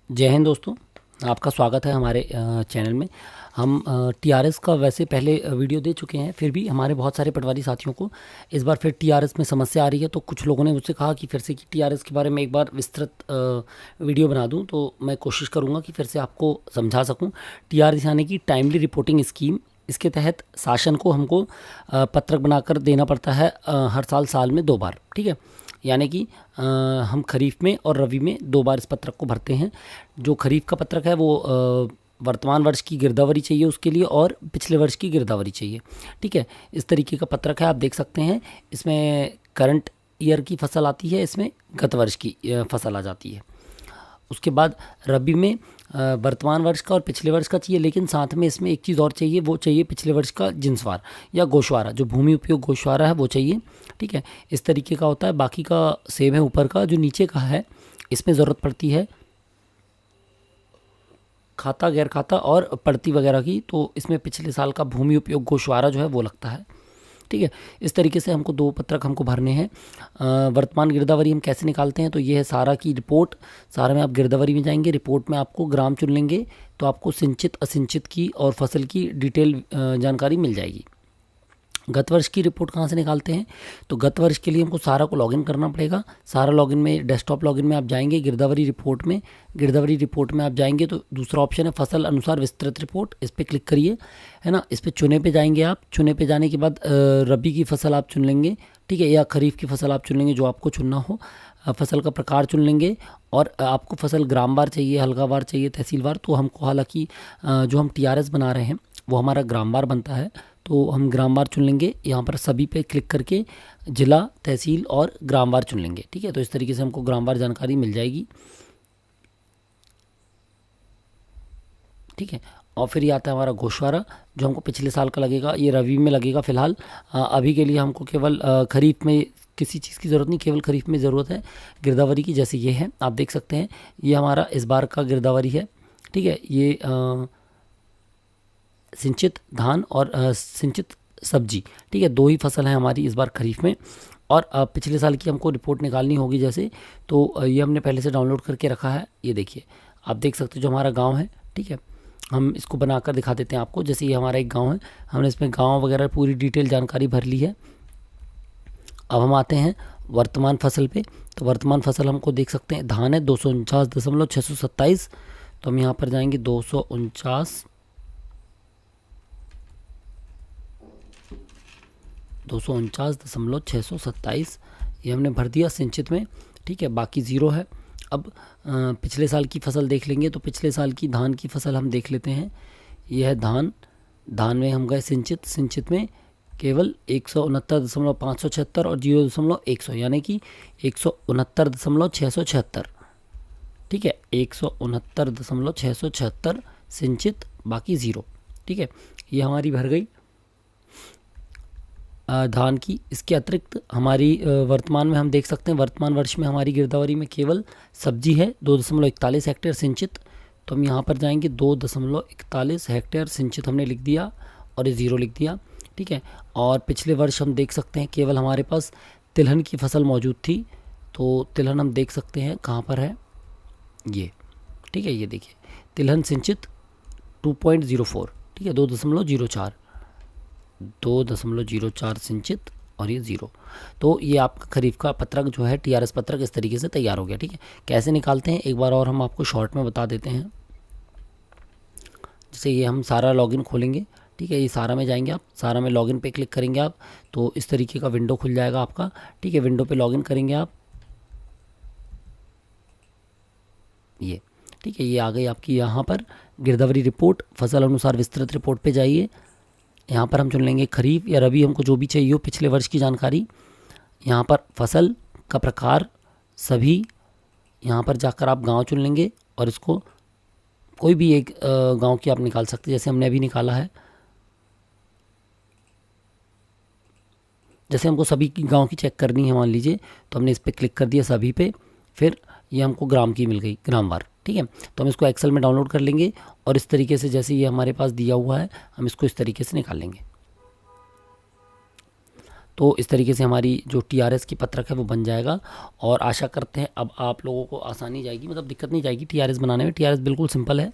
जय हिंद दोस्तों। आपका स्वागत है हमारे चैनल में। हम टीआरएस का वैसे पहले वीडियो दे चुके हैं, फिर भी हमारे बहुत सारे पटवारी साथियों को इस बार फिर टीआरएस में समस्या आ रही है। तो कुछ लोगों ने मुझसे कहा कि फिर से कि टीआरएस के बारे में एक बार विस्तृत वीडियो बना दूं, तो मैं कोशिश करूंगा कि फिर से आपको समझा सकूं। टीआरएस यानी कि टाइमली रिपोर्टिंग स्कीम। इसके तहत शासन को हमको पत्रक बनाकर देना पड़ता है हर साल में 2 बार। ठीक है, यानी कि हम खरीफ में और रबी में 2 बार इस पत्रक को भरते हैं। जो खरीफ का पत्रक है वो वर्तमान वर्ष की गिरदावरी चाहिए उसके लिए, और पिछले वर्ष की गिरदावरी चाहिए। ठीक है, इस तरीके का पत्रक है, आप देख सकते हैं। इसमें करंट ईयर की फसल आती है, इसमें गत वर्ष की फसल आ जाती है। उसके बाद रबी में वर्तमान वर्ष का और पिछले वर्ष का चाहिए, लेकिन साथ में इसमें एक चीज़ और चाहिए, वो चाहिए पिछले वर्ष का जिन्सवार या गोशवारा, जो भूमि उपयोग गोशवारा है वो चाहिए। ठीक है, इस तरीके का होता है। बाकी का सेम है ऊपर का। जो नीचे का है इसमें ज़रूरत पड़ती है खाता, गैर खाता और पड़ती वगैरह की, तो इसमें पिछले साल का भूमि उपयोग गोशवारा जो है वो लगता है। ठीक है, इस तरीके से हमको 2 पत्रक हमको भरने हैं। वर्तमान गिरदावरी हम कैसे निकालते हैं, तो ये है सारा की रिपोर्ट। सारा में आप गिरदावरी में जाएंगे, रिपोर्ट में आपको ग्राम चुन लेंगे, तो आपको सिंचित असिंचित की और फसल की डिटेल जानकारी मिल जाएगी। गत वर्ष की रिपोर्ट कहाँ से निकालते हैं, तो गत वर्ष के लिए हमको सारा को लॉगिन करना पड़ेगा। सारा लॉगिन में, डेस्कटॉप लॉगिन में आप जाएंगे, गिरदावरी रिपोर्ट में। गिरदावरी रिपोर्ट में आप जाएंगे तो दूसरा ऑप्शन है फसल अनुसार विस्तृत रिपोर्ट, इस पर क्लिक करिए, है ना। इस पर चुने पे जाएंगे आप। चुने पे जाने के बाद रबी की फसल आप चुन लेंगे, ठीक है, या खरीफ की फसल आप चुन लेंगे, जो आपको चुनना हो। फसल का प्रकार चुन लेंगे, और आपको फसल ग्रामवार चाहिए, हल्कावार चाहिए, तहसीलवार। तो हमको हालांकि जो हम टीआरएस बना रहे हैं वो हमारा ग्रामवार बनता है, तो हम ग्रामवार चुन लेंगे। यहाँ पर सभी पे क्लिक करके जिला, तहसील और ग्रामवार चुन लेंगे। ठीक है, तो इस तरीके से हमको ग्रामवार जानकारी मिल जाएगी। ठीक है, और फिर ये आता है हमारा गोशवारा, जो हमको पिछले साल का लगेगा। ये रबी में लगेगा फिलहाल। अभी के लिए हमको केवल खरीफ में किसी चीज़ की ज़रूरत नहीं, केवल खरीफ में ज़रूरत है गिरदावरी की। जैसे ये है, आप देख सकते हैं, ये हमारा इस बार का गिरदावरी है। ठीक है, ये सिंचित धान और सिंचित सब्जी। ठीक है, 2 ही फसल है हमारी इस बार खरीफ में। और पिछले साल की हमको रिपोर्ट निकालनी होगी जैसे, तो ये हमने पहले से डाउनलोड करके रखा है। ये देखिए, आप देख सकते हो जो हमारा गांव है। ठीक है, हम इसको बनाकर दिखा देते हैं आपको। जैसे ये हमारा एक गांव है, हमने इसमें गांव वगैरह पूरी डिटेल जानकारी भर ली है। अब हम आते हैं वर्तमान फसल पे। तो वर्तमान फसल हमको देख सकते हैं, धान है 249,627। तो हम यहाँ पर जाएंगे 249,627, ये हमने भर दिया सिंचित में। ठीक है, बाकी ज़ीरो है। अब पिछले साल की फसल देख लेंगे, तो पिछले साल की धान की फसल हम देख लेते हैं। यह है धान। धान में हम गए सिंचित। सिंचित में केवल 169,576 और 0.100, यानी कि 169,676। ठीक है, 169,676 सिंचित, बाकी ज़ीरो। ठीक है, ये हमारी भर गई धान की। इसके अतिरिक्त हमारी वर्तमान में हम देख सकते हैं, वर्तमान वर्ष में हमारी गिरदावरी में केवल सब्जी है 2.41 हेक्टेयर सिंचित। तो हम यहाँ पर जाएंगे, 2.41 हेक्टेयर सिंचित हमने लिख दिया और ये ज़ीरो लिख दिया। ठीक है, और पिछले वर्ष हम देख सकते हैं केवल हमारे पास तिलहन की फसल मौजूद थी। तो तिलहन हम देख सकते हैं कहाँ पर है, ये। ठीक है, ये देखिए, तिलहन सिंचित 2.04। ठीक है, 2.04 सिंचित और ये ज़ीरो। तो ये आपका खरीफ का पत्रक जो है, टीआरएस पत्रक, इस तरीके से तैयार हो गया। ठीक है, कैसे निकालते हैं एक बार और हम आपको शॉर्ट में बता देते हैं। जैसे ये हम सारा लॉगिन खोलेंगे। ठीक है, ये सारा में जाएंगे आप, सारा में लॉगिन पे क्लिक करेंगे आप, तो इस तरीके का विंडो खुल जाएगा आपका। ठीक है, विंडो पे लॉगिन करेंगे आप, ये। ठीक है, ये आ गई आपकी यहाँ पर गिरदावरी रिपोर्ट। फसल अनुसार विस्तृत रिपोर्ट पे जाइए। यहाँ पर हम चुन लेंगे खरीफ या रबी, हमको जो भी चाहिए हो पिछले वर्ष की जानकारी। यहाँ पर फसल का प्रकार सभी, यहाँ पर जाकर आप गांव चुन लेंगे, और इसको कोई भी एक गांव की आप निकाल सकते हैं, जैसे हमने अभी निकाला है। जैसे हमको सभी की गांव की चेक करनी है मान लीजिए, तो हमने इस पर क्लिक कर दिया सभी पे, फिर ये हमको ग्राम की मिल गई, ग्रामवार। ठीक है, तो हम इसको एक्सेल में डाउनलोड कर लेंगे, और इस तरीके से जैसे ये हमारे पास दिया हुआ है, हम इसको इस तरीके से निकाल लेंगे। तो इस तरीके से हमारी जो टीआरएस की पत्रक है वो बन जाएगा। और आशा करते हैं अब आप लोगों को आसानी जाएगी, मतलब दिक्कत नहीं जाएगी टीआरएस बनाने में। टीआरएस बिल्कुल सिंपल है,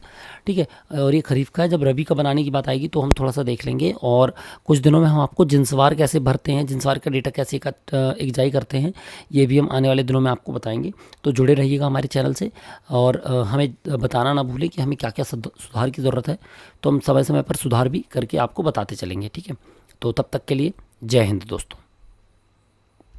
ठीक है। और ये खरीफ का है, जब रबी का बनाने की बात आएगी तो हम थोड़ा सा देख लेंगे। और कुछ दिनों में हम आपको जिनसवार कैसे भरते हैं, जिनसवार का डेटा कैसे एकजाई करते हैं, ये भी हम आने वाले दिनों में आपको बताएंगे। तो जुड़े रहिएगा हमारे चैनल से, और हमें बताना ना भूलें कि हमें क्या क्या सुधार की ज़रूरत है, तो हम समय समय पर सुधार भी करके आपको बताते चलेंगे, ठीक है। तो तब तक के लिए जय हिंद दोस्तों।